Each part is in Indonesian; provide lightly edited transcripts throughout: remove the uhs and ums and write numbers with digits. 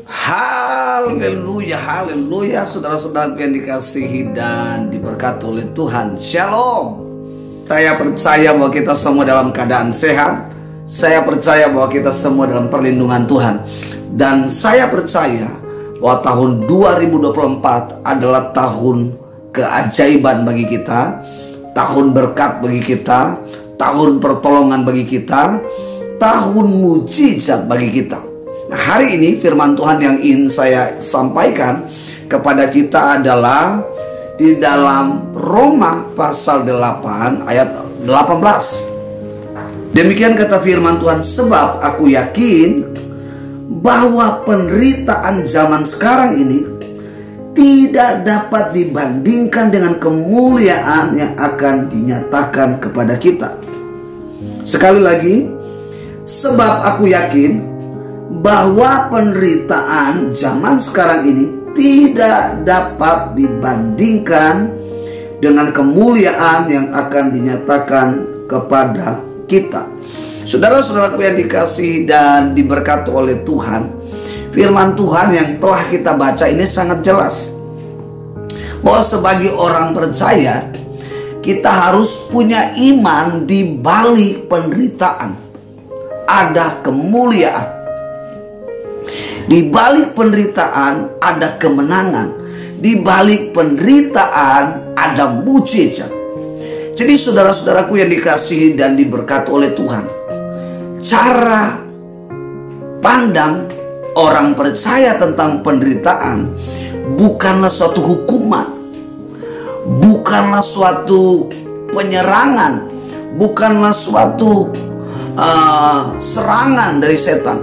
Haleluya, haleluya, saudara-saudara yang dikasihi dan diberkati oleh Tuhan. Shalom. Saya percaya bahwa kita semua dalam keadaan sehat. Saya percaya bahwa kita semua dalam perlindungan Tuhan. Dan saya percaya bahwa tahun 2024 adalah tahun keajaiban bagi kita, tahun berkat bagi kita, tahun pertolongan bagi kita, tahun mujizat bagi kita. Nah, hari ini firman Tuhan yang ingin saya sampaikan kepada kita adalah di dalam Roma pasal 8 ayat 18. Demikian kata firman Tuhan, sebab aku yakin bahwa penderitaan zaman sekarang ini tidak dapat dibandingkan dengan kemuliaan yang akan dinyatakan kepada kita. Sekali lagi, sebab aku yakin bahwa penderitaan zaman sekarang ini tidak dapat dibandingkan dengan kemuliaan yang akan dinyatakan kepada kita. Saudara-saudaraku yang dikasihi dan diberkati oleh Tuhan, firman Tuhan yang telah kita baca ini sangat jelas bahwa sebagai orang percaya kita harus punya iman di balik penderitaan. Ada kemuliaan. Di balik penderitaan ada kemenangan. Di balik penderitaan ada mujizat. Jadi saudara-saudaraku yang dikasihi dan diberkati oleh Tuhan, cara pandang orang percaya tentang penderitaan bukanlah suatu hukuman, bukanlah suatu penyerangan, bukanlah suatu serangan dari setan.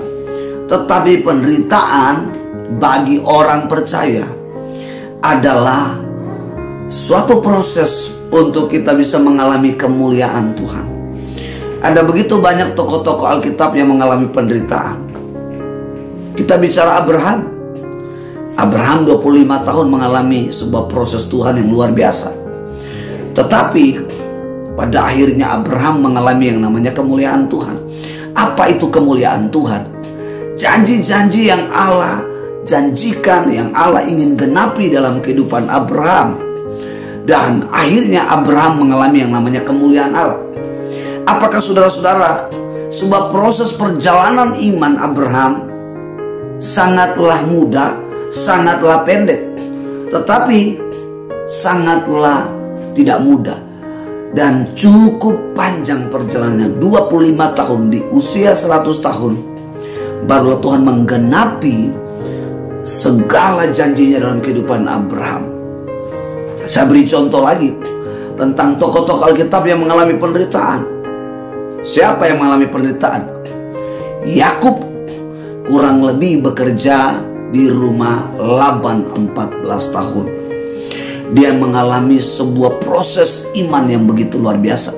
Tetapi penderitaan bagi orang percaya adalah suatu proses untuk kita bisa mengalami kemuliaan Tuhan. Ada begitu banyak tokoh-tokoh Alkitab yang mengalami penderitaan. Kita bicara Abraham. Abraham 25 tahun mengalami sebuah proses Tuhan yang luar biasa. Tetapi pada akhirnya Abraham mengalami yang namanya kemuliaan Tuhan. Apa itu kemuliaan Tuhan? Janji-janji yang Allah janjikan, yang Allah ingin genapi dalam kehidupan Abraham. Dan akhirnya Abraham mengalami yang namanya kemuliaan Allah. Apakah saudara-saudara, sebuah proses perjalanan iman Abraham sangatlah mudah, sangatlah pendek, tetapi sangatlah tidak mudah dan cukup panjang perjalanannya. 25 tahun, di usia 100 tahun barulah Tuhan menggenapi segala janjinya dalam kehidupan Abraham. Saya beri contoh lagi tentang tokoh-tokoh Alkitab yang mengalami penderitaan. Siapa yang mengalami penderitaan? Yakub kurang lebih bekerja di rumah Laban 14 tahun. Dia mengalami sebuah proses iman yang begitu luar biasa.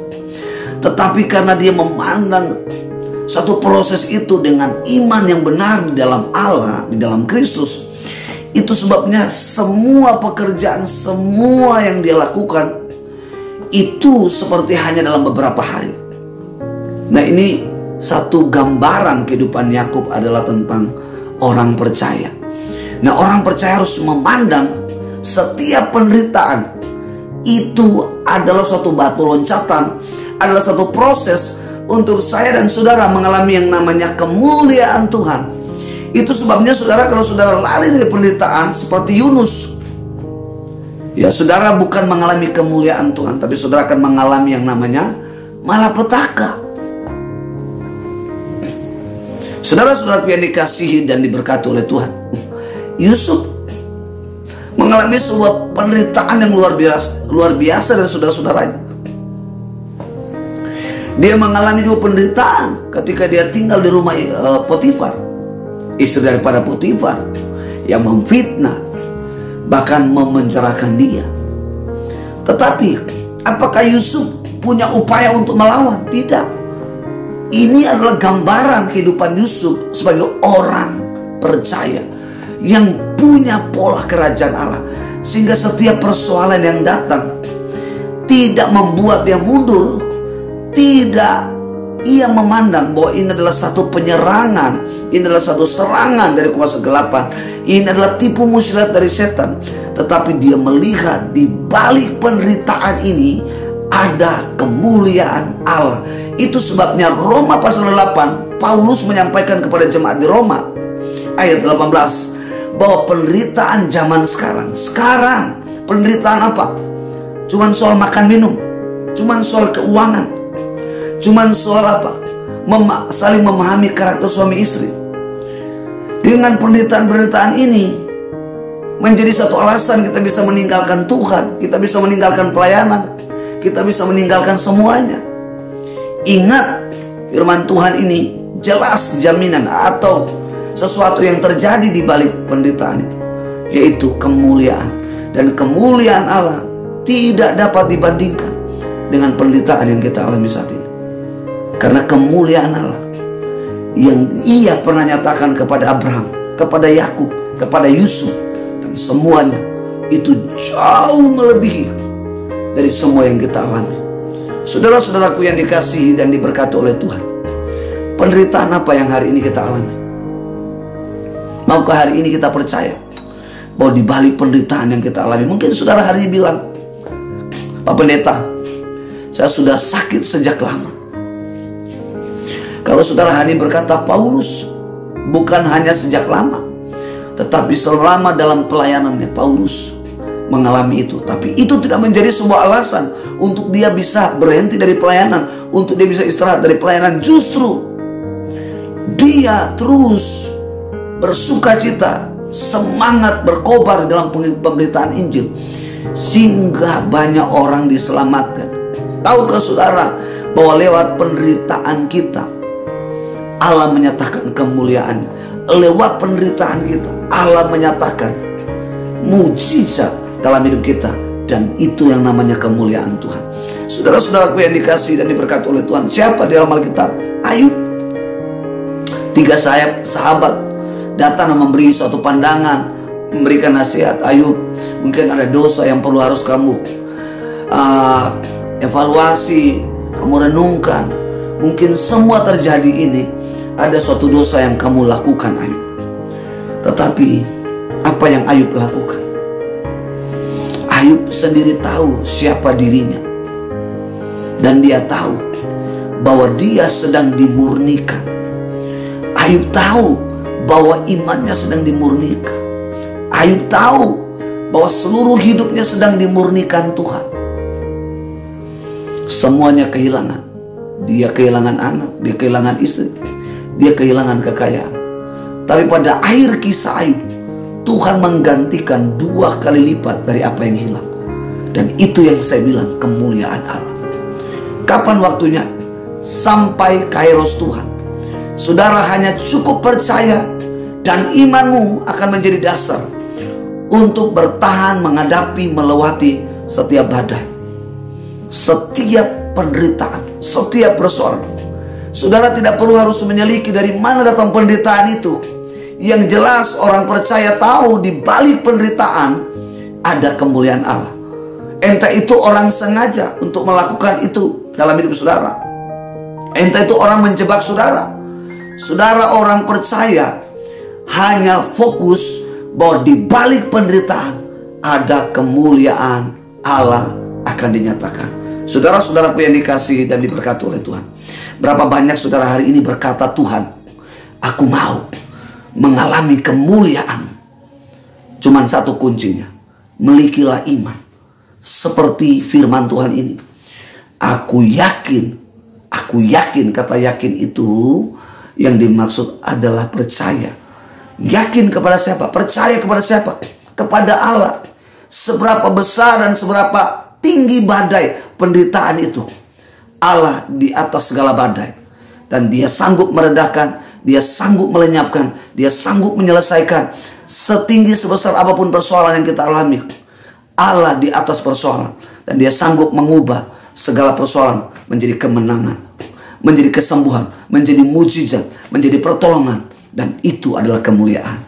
Tetapi karena dia memandang satu proses itu dengan iman yang benar di dalam Allah, di dalam Kristus, itu sebabnya semua pekerjaan, semua yang dia lakukan itu seperti hanya dalam beberapa hari. Nah, ini satu gambaran kehidupan Yakub adalah tentang orang percaya. Nah, orang percaya harus memandang setiap penderitaan itu adalah suatu batu loncatan, adalah satu proses untuk saya dan saudara mengalami yang namanya kemuliaan Tuhan. Itu sebabnya saudara, kalau saudara lari dari penderitaan seperti Yunus, ya saudara bukan mengalami kemuliaan Tuhan, tapi saudara akan mengalami yang namanya malapetaka. Saudara-saudara yang dikasihi dan diberkati oleh Tuhan, Yusuf mengalami sebuah penderitaan yang luar biasa dari saudara-saudaranya. Dia mengalami juga penderitaan ketika dia tinggal di rumah Potifar, istri daripada Potifar yang memfitnah, bahkan memenjarakan dia. Tetapi apakah Yusuf punya upaya untuk melawan? Tidak. Ini adalah gambaran kehidupan Yusuf sebagai orang percaya yang punya pola kerajaan Allah, sehingga setiap persoalan yang datang tidak membuat dia mundur, tidak ia memandang bahwa ini adalah satu penyerangan, ini adalah satu serangan dari kuasa kegelapan, ini adalah tipu muslihat dari setan. Tetapi dia melihat di balik penderitaan ini ada kemuliaan Allah. Itu sebabnya Roma pasal 8, Paulus menyampaikan kepada jemaat di Roma ayat 18 bahwa penderitaan zaman sekarang penderitaan apa? Cuman soal makan minum, cuman soal keuangan, cuman soal apa? Saling memahami karakter suami istri. Dengan penderitaan ini menjadi satu alasan kita bisa meninggalkan Tuhan, kita bisa meninggalkan pelayanan, kita bisa meninggalkan semuanya. Ingat, firman Tuhan ini jelas jaminan atau sesuatu yang terjadi di balik penderitaan itu, yaitu kemuliaan. Dan kemuliaan Allah tidak dapat dibandingkan dengan penderitaan yang kita alami saat ini. Karena kemuliaan Allah yang ia pernah nyatakan kepada Abraham, kepada Yakub, kepada Yusuf, dan semuanya itu jauh melebihi dari semua yang kita alami. Saudara-saudaraku yang dikasihi dan diberkati oleh Tuhan, penderitaan apa yang hari ini kita alami? Maukah hari ini kita percaya bahwa di balik penderitaan yang kita alami, mungkin saudara hari ini bilang, Pak Pendeta, saya sudah sakit sejak lama. Kalau saudara hari ini berkata, Paulus bukan hanya sejak lama, tetapi selama dalam pelayanannya Paulus mengalami itu. Tapi itu tidak menjadi sebuah alasan untuk dia bisa berhenti dari pelayanan, untuk dia bisa istirahat dari pelayanan. Justru dia terus bersuka cita, semangat berkobar dalam pemberitaan Injil, sehingga banyak orang diselamatkan. Tahukah saudara bahwa lewat penderitaan kita Allah menyatakan kemuliaan. Lewat penderitaan kita Allah menyatakan mujizat dalam hidup kita. Dan itu yang namanya kemuliaan Tuhan. Saudara-saudaraku yang dikasihi dan diberkati oleh Tuhan, siapa di dalam Alkitab? Ayub. 3 sahabat datang memberi suatu pandangan, memberikan nasihat. Ayub, mungkin ada dosa yang perlu harus kamu evaluasi, kamu renungkan. Mungkin semua terjadi ini ada suatu dosa yang kamu lakukan, Ayub. Tetapi apa yang Ayub lakukan? Ayub sendiri tahu siapa dirinya, dan dia tahu bahwa dia sedang dimurnikan. Ayub tahu bahwa imannya sedang dimurnikan. Ayub tahu bahwa seluruh hidupnya sedang dimurnikan Tuhan. Semuanya kehilangan. Dia kehilangan anak, dia kehilangan istri, dia kehilangan kekayaan. Tapi pada akhir kisah Ayub, Tuhan menggantikan 2 kali lipat dari apa yang hilang. Dan itu yang saya bilang kemuliaan Allah. Kapan waktunya? Sampai kairos Tuhan. Saudara hanya cukup percaya dan imanmu akan menjadi dasar untuk bertahan menghadapi, melewati setiap badai, setiap penderitaan, setiap persoalan. Saudara tidak perlu harus menyeliki dari mana datang penderitaan itu. Yang jelas orang percaya tahu di balik penderitaan ada kemuliaan Allah. Entah itu orang sengaja untuk melakukan itu dalam hidup saudara, entah itu orang menjebak saudara. Saudara orang percaya hanya fokus bahwa di balik penderitaan ada kemuliaan Allah akan dinyatakan. Saudara-saudaraku yang dikasihi dan diberkati oleh Tuhan, berapa banyak saudara hari ini berkata, Tuhan, aku mau mengalami kemuliaan. Cuman satu kuncinya, milikilah iman. Seperti firman Tuhan ini, aku yakin, kata yakin itu yang dimaksud adalah percaya. Yakin kepada siapa? Percaya kepada siapa? Kepada Allah. Seberapa besar dan seberapa tinggi badai penderitaan itu, Allah di atas segala badai. Dan dia sanggup meredakan, dia sanggup melenyapkan, dia sanggup menyelesaikan setinggi sebesar apapun persoalan yang kita alami. Allah di atas persoalan, dan dia sanggup mengubah segala persoalan menjadi kemenangan, menjadi kesembuhan, menjadi mujizat, menjadi pertolongan. Dan itu adalah kemuliaan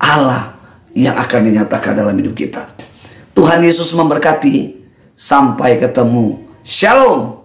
Allah yang akan dinyatakan dalam hidup kita. Tuhan Yesus memberkati. Sampai ketemu. Shalom.